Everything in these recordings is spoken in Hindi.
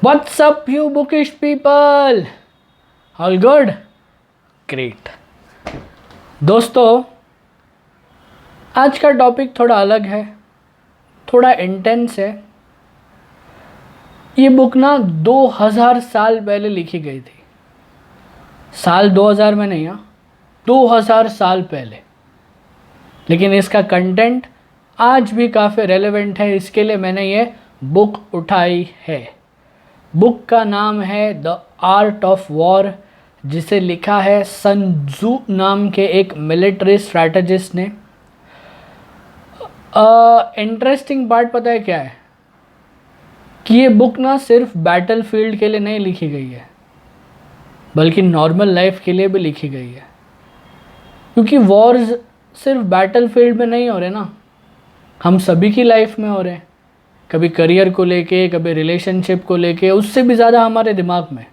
What's up, you bookish people? All good? Great. दोस्तों, आज का टॉपिक थोड़ा अलग है, थोड़ा इंटेंस है। ये बुक ना 2000 साल पहले लिखी गई थी। साल 2000 में नहीं, 2000 साल पहले। लेकिन इसका कंटेंट आज भी काफ़ी रेलेवेंट है, इसके लिए मैंने ये बुक उठाई है। बुक का नाम है द आर्ट ऑफ वॉर, जिसे लिखा है सन त्जू नाम के एक मिलिट्री स्ट्रैटेजिस्ट ने। इंटरेस्टिंग पार्ट पता है क्या है कि ये बुक ना सिर्फ बैटल फील्ड के लिए नहीं लिखी गई है, बल्कि नॉर्मल लाइफ के लिए भी लिखी गई है। क्योंकि वॉर्स सिर्फ बैटल फील्ड में नहीं हो रहे ना, हम सभी की लाइफ में हो रहे हैं। कभी करियर को लेके, कभी रिलेशनशिप को लेके, उससे भी ज़्यादा हमारे दिमाग में।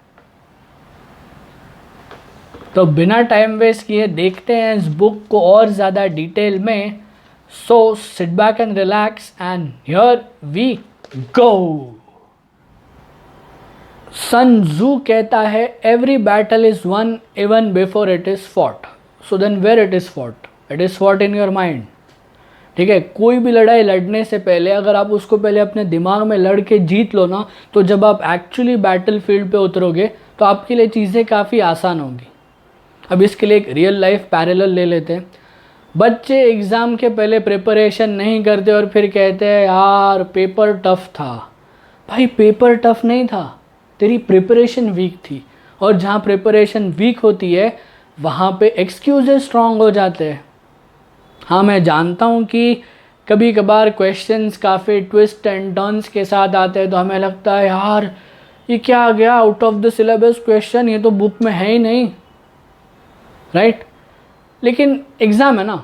तो बिना टाइम वेस्ट किए देखते हैं इस बुक को और ज़्यादा डिटेल में। So sit back and relax and here we go. Sun Tzu कहता है every battle is won even before it is fought. So then where it is fought? It is fought in your mind. ठीक है, कोई भी लड़ाई लड़ने से पहले अगर आप उसको पहले अपने दिमाग में लड़ के जीत लो ना, तो जब आप एक्चुअली बैटल फील्ड पे उतरोगे तो आपके लिए चीज़ें काफ़ी आसान होंगी। अब इसके लिए एक रियल लाइफ पैरेलल ले लेते हैं। बच्चे एग्ज़ाम के पहले प्रिपरेशन नहीं करते और फिर कहते हैं यार पेपर टफ था। भाई पेपर टफ नहीं था, तेरी प्रिपरेशन वीक थी। और जहाँ प्रिपरेशन वीक होती है वहाँ पे एक्सक्यूजेस स्ट्रॉन्ग हो जाते हैं। हाँ, मैं जानता हूँ कि कभी कभार क्वेश्चंस काफ़ी ट्विस्ट एंड टर्न्स के साथ आते हैं, तो हमें लगता है यार ये क्या आ गया, out of the syllabus question, ये तो बुक में है ही नहीं, राइट? लेकिन एग्ज़ाम है ना,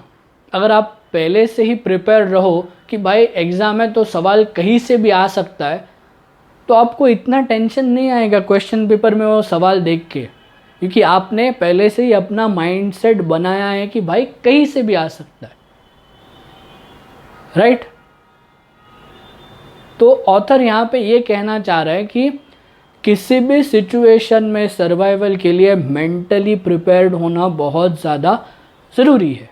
अगर आप पहले से ही प्रिपेयर रहो कि भाई एग्ज़ाम है तो सवाल कहीं से भी आ सकता है, तो आपको इतना टेंशन नहीं आएगा क्वेश्चन पेपर में वो सवाल देख के, क्योंकि आपने पहले से ही अपना माइंडसेट बनाया है कि भाई कहीं से भी आ सकता है, राइट? तो ऑथर यहाँ पे ये कहना चाह रहा है कि किसी भी सिचुएशन में सर्वाइवल के लिए मेंटली प्रिपेयर्ड होना बहुत ज़्यादा ज़रूरी है।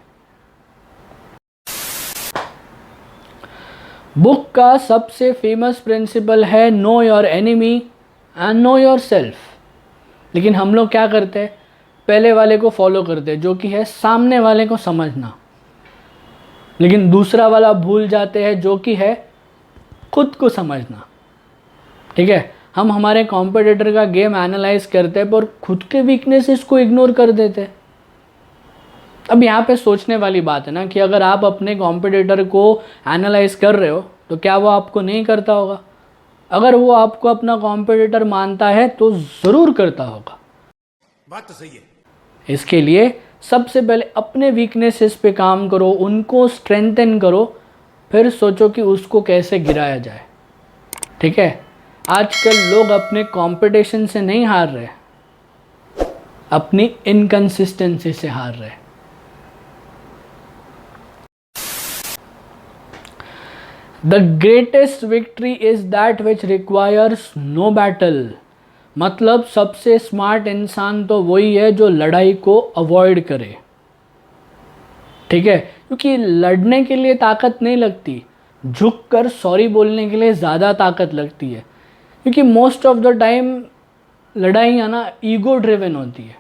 बुक का सबसे फेमस प्रिंसिपल है know your enemy and know your self. लेकिन हम लोग क्या करते हैं, पहले वाले को फॉलो करते हैं, जो कि है सामने वाले को समझना, लेकिन दूसरा वाला भूल जाते हैं, जो कि है खुद को समझना। ठीक है, हम हमारे कॉम्पिटिटर का गेम एनालाइज करते हैं पर खुद के वीकनेसेस को इग्नोर कर देते हैं। अब यहाँ पे सोचने वाली बात है ना कि अगर आप अपने कॉम्पिटिटर को एनालाइज कर रहे हो तो क्या वो आपको नहीं करता होगा? अगर वो आपको अपना कॉम्पिटिटर मानता है तो ज़रूर करता होगा। बात तो सही है। इसके लिए सबसे पहले अपने वीकनेसेस पे काम करो, उनको स्ट्रेंथन करो, फिर सोचो कि उसको कैसे गिराया जाए। ठीक है, आजकल लोग अपने कंपटीशन से नहीं हार रहे, अपनी इनकंसिस्टेंसी से हार रहे। The greatest victory is that which requires no battle. मतलब सबसे स्मार्ट इंसान तो वही है जो लड़ाई को अवॉइड करे। ठीक है, क्योंकि लड़ने के लिए ताकत नहीं लगती, झुक कर सॉरी बोलने के लिए ज़्यादा ताकत लगती है। क्योंकि मोस्ट ऑफ द टाइम लड़ाइयाँ ना ईगो ड्रिवन होती है।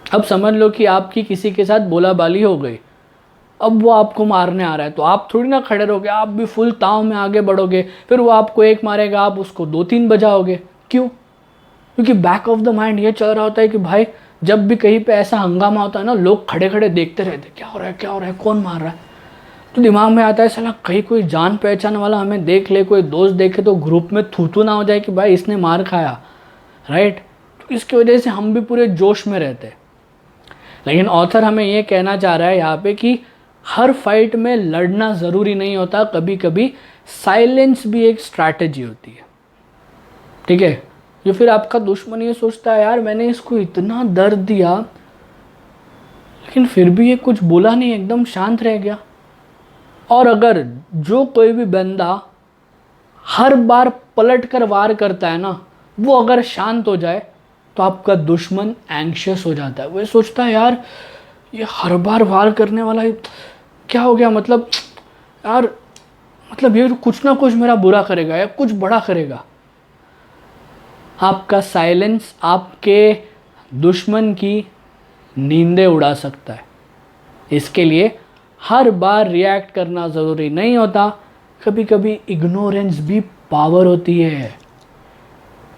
अब समझ लो कि आपकी किसी के साथ बोला बाली हो गई, अब वो आपको मारने आ रहा है, तो आप थोड़ी ना खड़े रहोगे, आप भी फुल ताव में आगे बढ़ोगे। फिर वो आपको एक मारेगा, आप उसको 2-3 बजाओगे। क्यों? क्योंकि बैक ऑफ द माइंड ये चल रहा होता है कि भाई जब भी कहीं पे ऐसा हंगामा होता है ना, लोग खड़े खड़े देखते रहते, क्या हो रहा है, क्या हो रहा है, कौन मार रहा है। तो दिमाग में आता है साला कहीं कोई जान पहचान वाला हमें देख ले, कोई दोस्त देखे तो ग्रुप में थूथू ना हो जाए कि भाई इसने मार खाया, राइट? तो इसकी वजह से हम भी पूरे जोश में रहते हैं। लेकिन ऑथर हमें ये कहना चाह रहा है यहाँ पे कि हर फाइट में लड़ना ज़रूरी नहीं होता, कभी कभी साइलेंस भी एक स्ट्रैटेजी होती है। ठीक है, जो फिर आपका दुश्मन ये सोचता है यार मैंने इसको इतना दर्द दिया लेकिन फिर भी ये कुछ बोला नहीं, एकदम शांत रह गया। और अगर जो कोई भी बंदा हर बार पलट कर वार करता है ना, वो अगर शांत हो जाए तो आपका दुश्मन एंग्शियस हो जाता है। वो सोचता है यार ये हर बार वार करने वाला है, क्या हो गया, मतलब यार मतलब ये कुछ ना कुछ मेरा बुरा करेगा या कुछ बड़ा करेगा। आपका साइलेंस आपके दुश्मन की नींदें उड़ा सकता है। इसके लिए हर बार रिएक्ट करना ज़रूरी नहीं होता, कभी कभी इग्नोरेंस भी पावर होती है।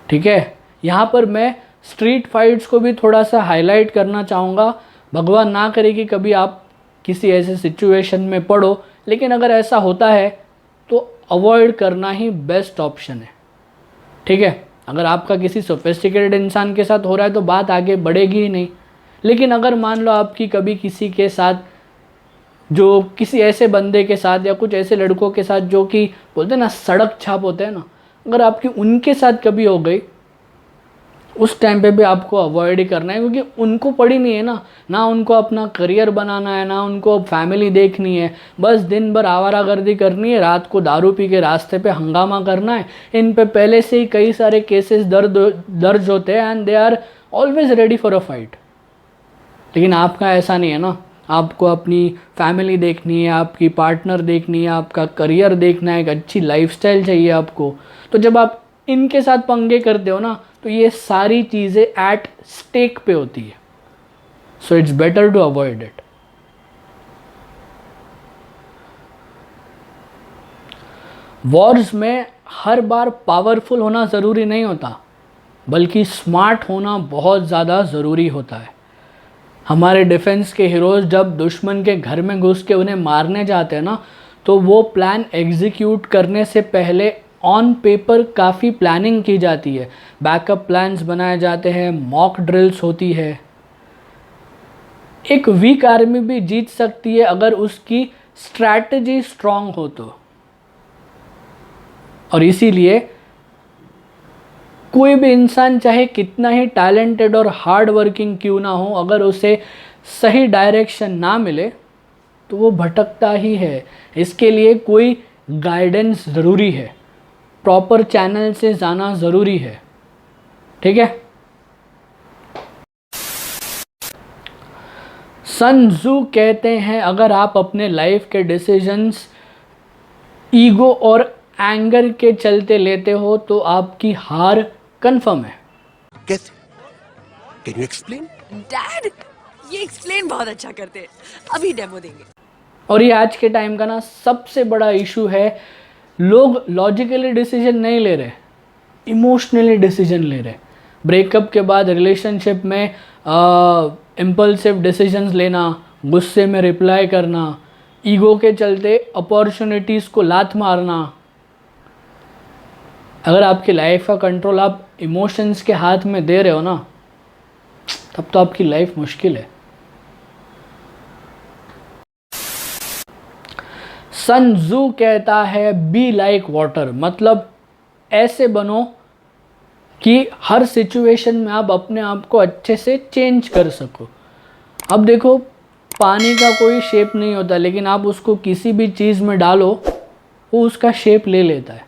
ठीक है, यहाँ पर मैं स्ट्रीट फाइट्स को भी थोड़ा सा हाईलाइट करना चाहूँगा। भगवान ना करे कि कभी आप किसी ऐसे सिचुएशन में पड़ो, लेकिन अगर ऐसा होता है तो अवॉइड करना ही बेस्ट ऑप्शन है। ठीक है, अगर आपका किसी सोफिस्टिकेटेड इंसान के साथ हो रहा है तो बात आगे बढ़ेगी ही नहीं। लेकिन अगर मान लो आपकी कभी किसी के साथ, जो किसी ऐसे बंदे के साथ या कुछ ऐसे लड़कों के साथ जो कि बोलते हैं ना सड़क छाप होते हैं ना, अगर आपकी उनके साथ कभी हो गई, उस टाइम पे भी आपको अवॉइड ही करना है, क्योंकि उनको पड़ी नहीं है ना उनको अपना करियर बनाना है, ना उनको फैमिली देखनी है, बस दिन भर आवारागर्दी करनी है, रात को दारू पी के रास्ते पे हंगामा करना है। इन पे पहले से ही कई सारे केसेस दर्ज होते हैं and they are always ready for a fight. लेकिन आपका ऐसा नहीं है ना, आपको अपनी फैमिली देखनी है, आपकी पार्टनर देखनी है, आपका करियर देखना है, एक अच्छी लाइफस्टाइल चाहिए आपको। तो जब आप इनके साथ पंगे करते हो ना, तो ये सारी चीज़ें एट स्टेक पे होती है। So it's better to avoid it. Wars में हर बार पावरफुल होना ज़रूरी नहीं होता, बल्कि स्मार्ट होना बहुत ज़्यादा ज़रूरी होता है। हमारे डिफेंस के हीरोज़ जब दुश्मन के घर में घुस के उन्हें मारने जाते हैं ना, तो वो प्लान एग्जीक्यूट करने से पहले ऑन पेपर काफ़ी प्लानिंग की जाती है, बैकअप प्लान्स बनाए जाते हैं, मॉक ड्रिल्स होती है। एक वीक आर्मी भी जीत सकती है अगर उसकी स्ट्रैटेजी स्ट्रांग हो तो। और इसीलिए कोई भी इंसान चाहे कितना ही टैलेंटेड और हार्ड वर्किंग क्यों ना हो, अगर उसे सही डायरेक्शन ना मिले तो वो भटकता ही है। इसके लिए कोई गाइडेंस ज़रूरी है, प्रॉपर चैनल से जाना ज़रूरी है। ठीक है, सन त्सू कहते हैं अगर आप अपने लाइफ के डिसीजंस ईगो और एंगर के चलते लेते हो तो आपकी हार कंफर्म है। कैसे? Can you explain? डैड ये एक्सप्लेन बहुत अच्छा करते हैं, अभी डेमो देंगे। और ये आज के टाइम का ना सबसे बड़ा इशू है, लोग लॉजिकली डिसीजन नहीं ले रहे, इमोशनली डिसीजन ले रहे। ब्रेकअप के बाद रिलेशनशिप में इम्पल्सिव डिसीजंस लेना, गुस्से में रिप्लाई करना, ईगो के चलते अपॉर्चुनिटीज़ को लात मारना। अगर आपकी लाइफ का कंट्रोल आप इमोशंस के हाथ में दे रहे हो ना, तब तो आपकी लाइफ मुश्किल है। सन त्सू कहता है बी लाइक वाटर, मतलब ऐसे बनो कि हर सिचुएशन में आप अपने आप को अच्छे से चेंज कर सको। अब देखो, पानी का कोई शेप नहीं होता, लेकिन आप उसको किसी भी चीज़ में डालो वो उसका शेप ले लेता है।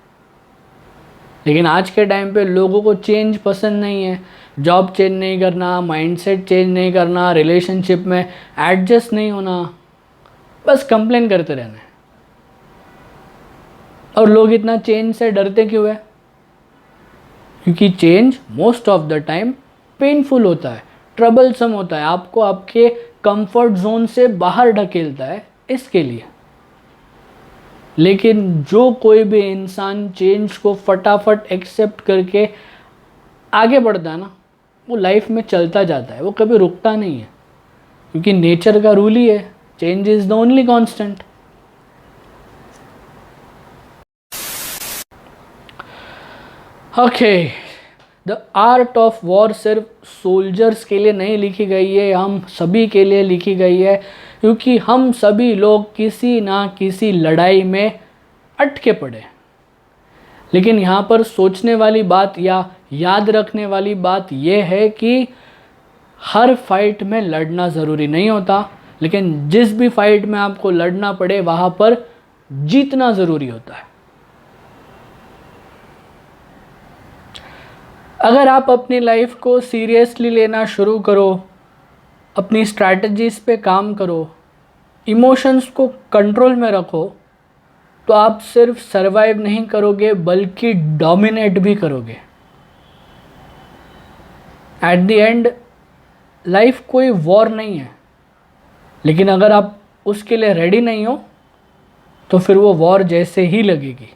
लेकिन आज के टाइम पे लोगों को चेंज पसंद नहीं है, जॉब चेंज नहीं करना, माइंडसेट चेंज नहीं करना, रिलेशनशिप में एडजस्ट नहीं होना, बस कंप्लेन करते रहना है। और लोग इतना चेंज से डरते क्यों है? क्योंकि change most of the time painful होता है, ट्रबलसम होता है, आपको आपके कंफर्ट जोन से बाहर ढकेलता है, इसके लिए। लेकिन जो कोई भी इंसान चेंज को फटाफट एक्सेप्ट करके आगे बढ़ता है ना, वो लाइफ में चलता जाता है, वो कभी रुकता नहीं है, क्योंकि नेचर का रूल ही है, change is the only constant. Okay, the art of war सिर्फ सोल्जर्स के लिए नहीं लिखी गई है, हम सभी के लिए लिखी गई है, क्योंकि हम सभी लोग किसी ना किसी लड़ाई में अटके पड़े। लेकिन यहाँ पर सोचने वाली बात या याद रखने वाली बात यह है कि हर फाइट में लड़ना ज़रूरी नहीं होता, लेकिन जिस भी फाइट में आपको लड़ना पड़े वहाँ पर जीतना ज़रूरी होता है। अगर आप अपनी लाइफ को सीरियसली लेना शुरू करो, अपनी स्ट्रैटेजीज पे काम करो, इमोशंस को कंट्रोल में रखो, तो आप सिर्फ सरवाइव नहीं करोगे बल्कि डोमिनेट भी करोगे। एट द एंड लाइफ कोई वॉर नहीं है, लेकिन अगर आप उसके लिए रेडी नहीं हो तो फिर वो वॉर जैसे ही लगेगी।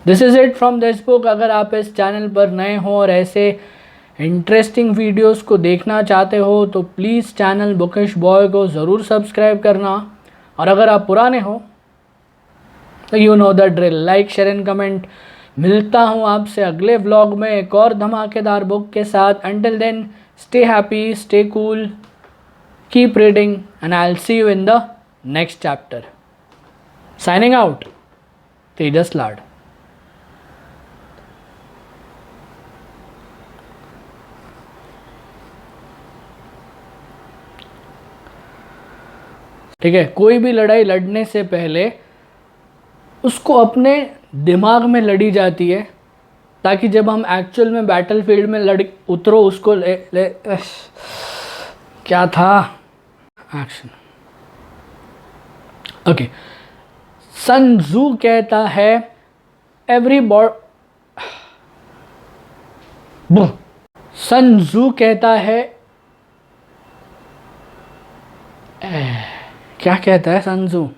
This is it from this book. अगर आप इस चैनल पर नए हो और ऐसे इंटरेस्टिंग वीडियोस को देखना चाहते हो तो प्लीज़ चैनल बुकिश बॉय को ज़रूर सब्सक्राइब करना। और अगर आप पुराने हो तो you know the drill, like share and comment. मिलता हूँ आपसे अगले व्लॉग में एक और धमाकेदार बुक के साथ। Until then stay happy, stay cool, keep reading and I will see you in the next chapter. Signing out, Tejas Lad. ठीक है, कोई भी लड़ाई लड़ने से पहले उसको अपने दिमाग में लड़ी जाती है, ताकि जब हम एक्चुअल में बैटल फील्ड में लड़ उतरो उसको क्या था एक्शन। ओके, सन त्जू कहता है सन त्जू कहता है क्या कहता है सन त्जू?